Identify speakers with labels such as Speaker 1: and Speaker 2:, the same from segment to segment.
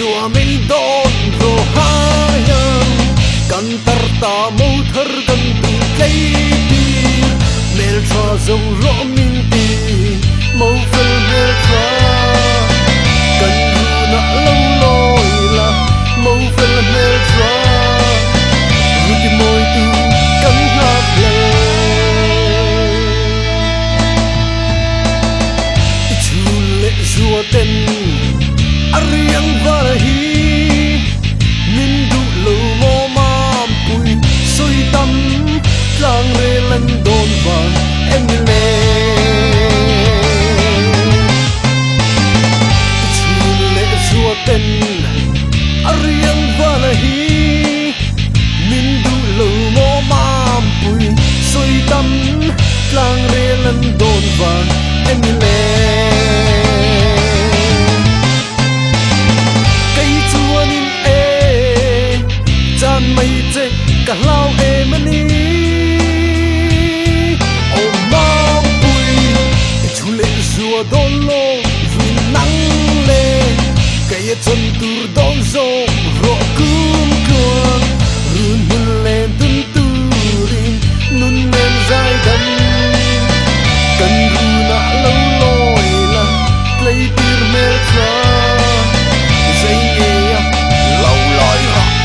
Speaker 1: rùa mình đón rùa hayan kan tar ta mo thar kan tu cây đi mel tra dòng rõ min ti mo fel mel tra kan ru na lâu loi la mo fel mel tra ru ti moi tu kan ngap le chu le rùa ten ariang varahi min du lo mo mam pui soi tam tlang re lan don van em le chu le zua ten ariang varahi min du lo mo mam pui soi tam tlang re lan don van em le mây chết cả lao em ani ô ma bụi chú lệ rùa đón lô vì nắng lên cái chân từ đón gió rõ cúm cường run hun lên tân tư rin nun lên dài đâm cần ru nã lâu lôi là lấy tir mê tra dây nghe lâu lòi ra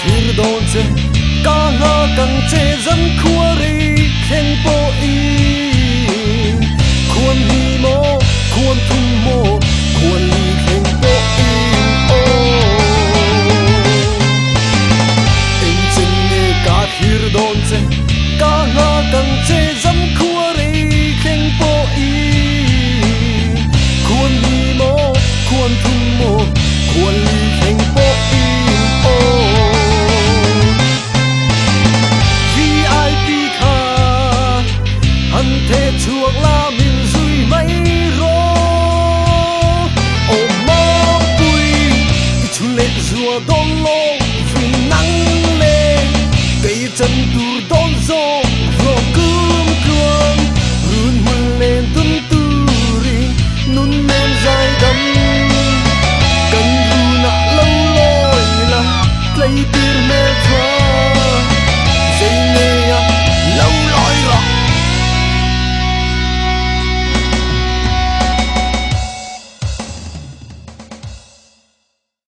Speaker 1: thir don che ka nga kang che zan khuari khen po i khuan hi mo khuan thum